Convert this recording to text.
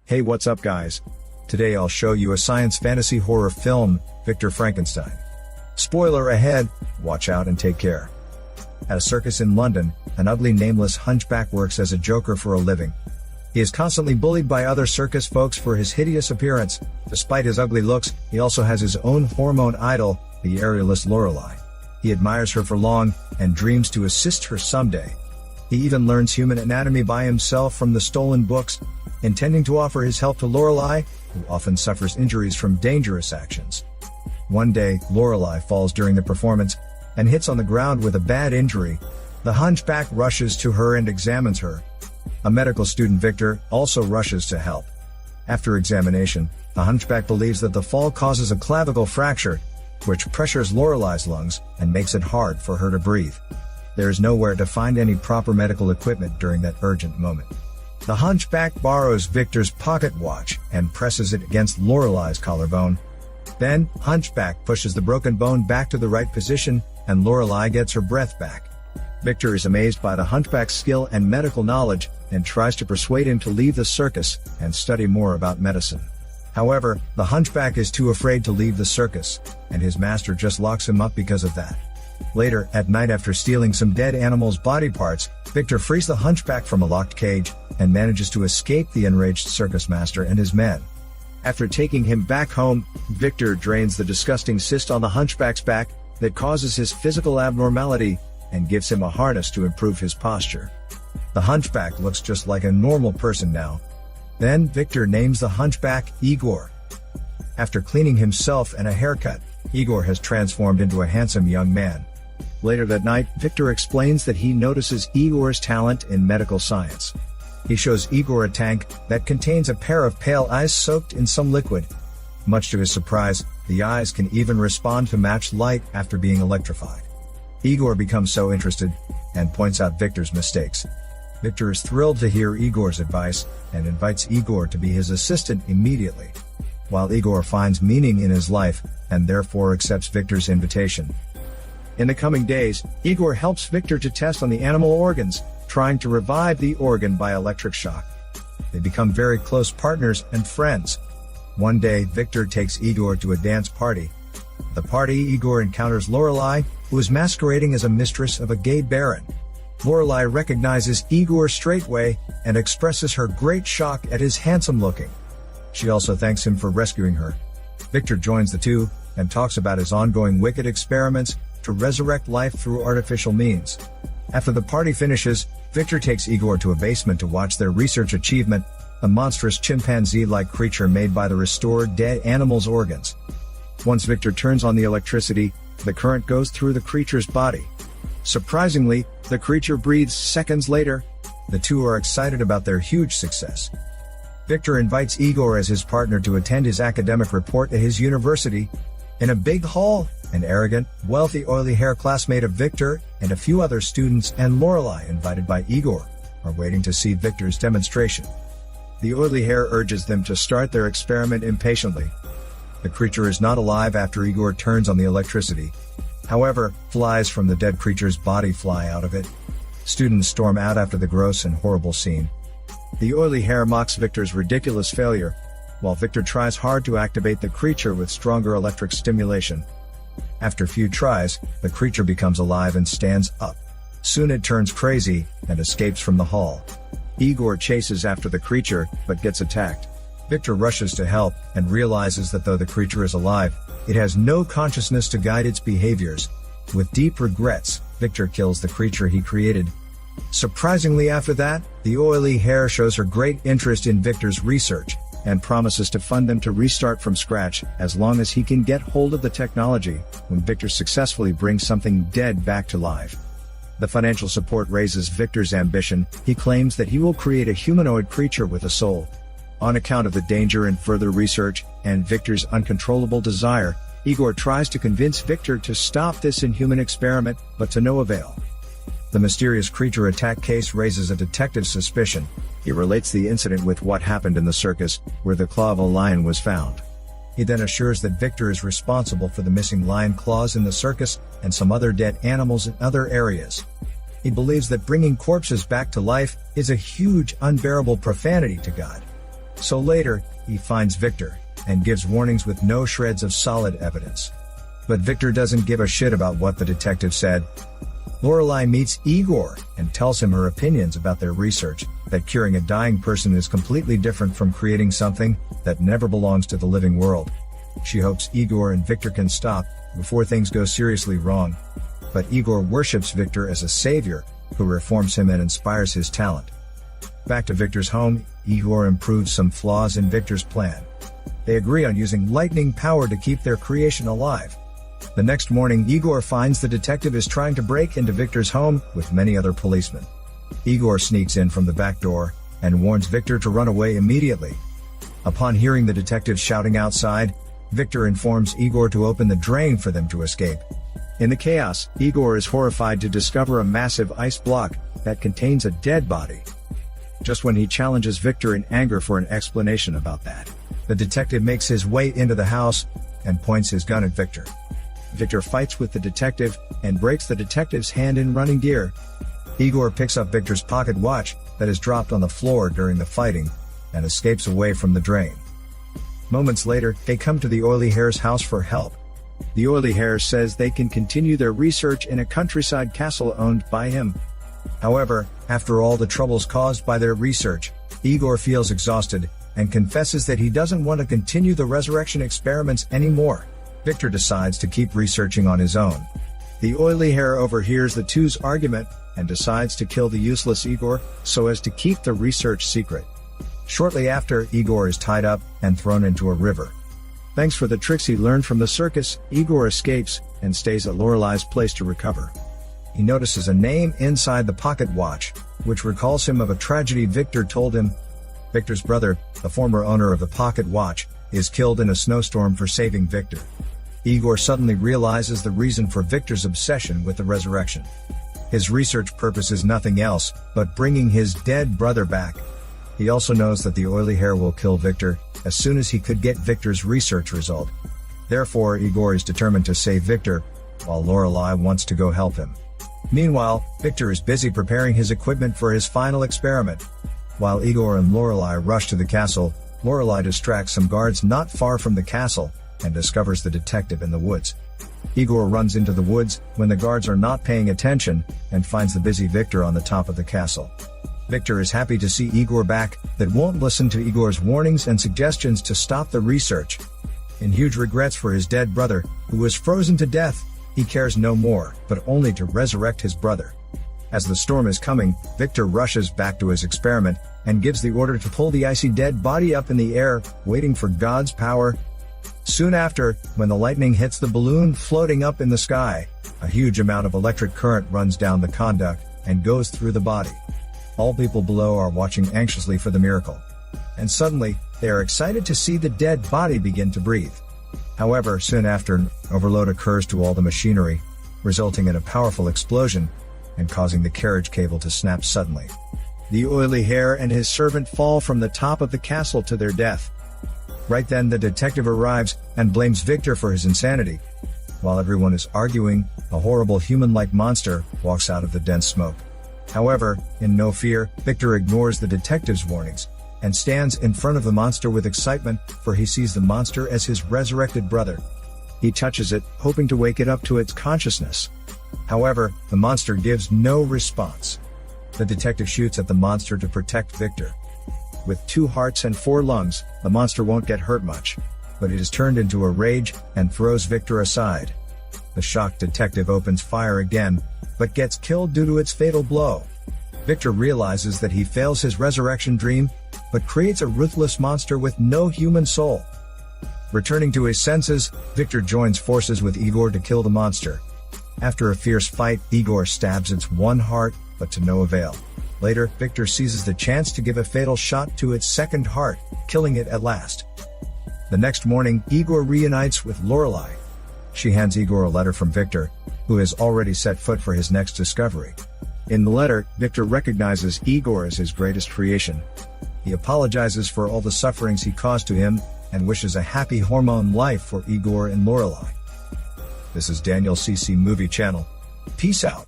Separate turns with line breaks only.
Hey, what's up guys? Today I'll show you a science fantasy horror film, Victor Frankenstein. Spoiler ahead, watch out and take care. At a circus in London, an ugly nameless hunchback works as a joker for a living. He is constantly bullied by other circus folks for his hideous appearance. Despite his ugly looks, he also has his own hormone idol, the aerialist Lorelei. He admires her for long, and dreams to assist her someday. He even learns human anatomy by himself from the stolen books, intending to offer his help to Lorelei, who often suffers injuries from dangerous actions. One day, Lorelei falls during the performance, and hits on the ground with a bad injury. The hunchback rushes to her and examines her. A medical student, Victor, also rushes to help. After examination, the hunchback believes that the fall causes a clavicle fracture, which pressures Lorelei's lungs and makes it hard for her to breathe. There is nowhere to find any proper medical equipment during that urgent moment. The hunchback borrows Victor's pocket watch and presses it against Lorelei's collarbone. Then, hunchback pushes the broken bone back to the right position, and Lorelei gets her breath back. Victor is amazed by the hunchback's skill and medical knowledge, and tries to persuade him to leave the circus and study more about medicine. However, the hunchback is too afraid to leave the circus, and his master just locks him up because of that. Later, at night, after stealing some dead animals' body parts, Victor frees the hunchback from a locked cage, and manages to escape the enraged circus master and his men. After taking him back home, Victor drains the disgusting cyst on the hunchback's back that causes his physical abnormality, and gives him a harness to improve his posture. The hunchback looks just like a normal person now. Then Victor names the hunchback Igor. After cleaning himself and a haircut, Igor has transformed into a handsome young man. Later that night, Victor explains that he notices Igor's talent in medical science. He shows Igor a tank that contains a pair of pale eyes soaked in some liquid. Much to his surprise, the eyes can even respond to matched light after being electrified. Igor becomes so interested, and points out Victor's mistakes. Victor is thrilled to hear Igor's advice, and invites Igor to be his assistant immediately. While Igor finds meaning in his life, and therefore accepts Victor's invitation. In the coming days, Igor helps Victor to test on the animal organs, trying to revive the organ by electric shock. They become very close partners and friends. One day, Victor takes Igor to a dance party. At the party, Igor encounters Lorelei, who is masquerading as a mistress of a gay baron. Lorelei recognizes Igor straightway, and expresses her great shock at his handsome looking. She also thanks him for rescuing her. Victor joins the two, and talks about his ongoing wicked experiments to resurrect life through artificial means. After the party finishes, Victor takes Igor to a basement to watch their research achievement, a monstrous chimpanzee-like creature made by the restored dead animals' organs. Once Victor turns on the electricity, the current goes through the creature's body. Surprisingly, the creature breathes seconds later. The two are excited about their huge success. Victor invites Igor as his partner to attend his academic report at his university. In a big hall, an arrogant, wealthy oily hair classmate of Victor, and a few other students and Lorelei invited by Igor, are waiting to see Victor's demonstration. The oily hair urges them to start their experiment impatiently. The creature is not alive after Igor turns on the electricity. However, flies from the dead creature's body fly out of it. Students storm out after the gross and horrible scene. The oily hair mocks Victor's ridiculous failure, while Victor tries hard to activate the creature with stronger electric stimulation. After few tries, the creature becomes alive and stands up. Soon it turns crazy, and escapes from the hall. Igor chases after the creature, but gets attacked. Victor rushes to help, and realizes that though the creature is alive, it has no consciousness to guide its behaviors. With deep regrets, Victor kills the creature he created. Surprisingly after that, the oily hair shows her great interest in Victor's research, and promises to fund them to restart from scratch as long as he can get hold of the technology, when Victor successfully brings something dead back to life. The financial support raises Victor's ambition. He claims that he will create a humanoid creature with a soul. On account of the danger in further research, and Victor's uncontrollable desire, Igor tries to convince Victor to stop this inhuman experiment, but to no avail. The mysterious creature attack case raises a detective's suspicion. He relates the incident with what happened in the circus, where the claw of a lion was found. He then assures that Victor is responsible for the missing lion claws in the circus and some other dead animals in other areas. He believes that bringing corpses back to life is a huge, unbearable profanity to God. So later, he finds Victor and gives warnings with no shreds of solid evidence. But Victor doesn't give a shit about what the detective said. Lorelei meets Igor and tells him her opinions about their research, that curing a dying person is completely different from creating something that never belongs to the living world. She hopes Igor and Victor can stop before things go seriously wrong. But Igor worships Victor as a savior who reforms him and inspires his talent. Back to Victor's home, Igor improves some flaws in Victor's plan. They agree on using lightning power to keep their creation alive. The next morning, Igor finds the detective is trying to break into Victor's home with many other policemen. Igor sneaks in from the back door and warns Victor to run away immediately. Upon hearing the detective shouting outside, Victor informs Igor to open the drain for them to escape. In the chaos, Igor is horrified to discover a massive ice block that contains a dead body. Just when he challenges Victor in anger for an explanation about that, the detective makes his way into the house and points his gun at Victor. Victor fights with the detective and breaks the detective's hand in running gear. Igor picks up Victor's pocket watch that is dropped on the floor during the fighting and escapes away from the drain. Moments later, they come to the Oily Hare's house for help. The Oily Hare says they can continue their research in a countryside castle owned by him. However, after all the troubles caused by their research, Igor feels exhausted and confesses that he doesn't want to continue the resurrection experiments anymore. Victor decides to keep researching on his own. The Oily Hare overhears the two's argument and decides to kill the useless Igor so as to keep the research secret. Shortly after, Igor is tied up and thrown into a river. Thanks for the tricks he learned from the circus, Igor escapes and stays at Lorelei's place to recover. He notices a name inside the pocket watch, which recalls him of a tragedy Victor told him. Victor's brother, the former owner of the pocket watch, is killed in a snowstorm for saving Victor. Igor suddenly realizes the reason for Victor's obsession with the resurrection. His research purpose is nothing else but bringing his dead brother back. He also knows that the Oily Hare will kill Victor as soon as he could get Victor's research result. Therefore, Igor is determined to save Victor, while Lorelei wants to go help him. Meanwhile, Victor is busy preparing his equipment for his final experiment. While Igor and Lorelei rush to the castle, Lorelei distracts some guards not far from the castle and discovers the detective in the woods. Igor runs into the woods when the guards are not paying attention and finds the busy Victor on the top of the castle. Victor is happy to see Igor back, that won't listen to Igor's warnings and suggestions to stop the research. In huge regrets for his dead brother, who was frozen to death, he cares no more, but only to resurrect his brother. As the storm is coming, Victor rushes back to his experiment and gives the order to pull the icy dead body up in the air, waiting for God's power. Soon after, when the lightning hits the balloon floating up in the sky, a huge amount of electric current runs down the conduct and goes through the body. All people below are watching anxiously for the miracle. And suddenly, they are excited to see the dead body begin to breathe. However, soon after, an overload occurs to all the machinery, resulting in a powerful explosion and causing the carriage cable to snap suddenly. The Oily Hare and his servant fall from the top of the castle to their death. Right then, the detective arrives and blames Victor for his insanity. While everyone is arguing, a horrible human-like monster walks out of the dense smoke. However, in no fear, Victor ignores the detective's warnings and stands in front of the monster with excitement, for he sees the monster as his resurrected brother. He touches it, hoping to wake it up to its consciousness. However, the monster gives no response. The detective shoots at the monster to protect Victor. With 2 hearts and 4 lungs, the monster won't get hurt much, but it is turned into a rage and throws Victor aside. The shocked detective opens fire again, but gets killed due to its fatal blow. Victor realizes that he fails his resurrection dream, but creates a ruthless monster with no human soul. Returning to his senses, Victor joins forces with Igor to kill the monster. After a fierce fight, Igor stabs its 1 heart, but to no avail. Later, Victor seizes the chance to give a fatal shot to its 2nd heart, killing it at last. The next morning, Igor reunites with Lorelei. She hands Igor a letter from Victor, who has already set foot for his next discovery. In the letter, Victor recognizes Igor as his greatest creation. He apologizes for all the sufferings he caused to him, and wishes a happy hormone life for Igor and Lorelai. This is Daniel CC Movie Channel. Peace out.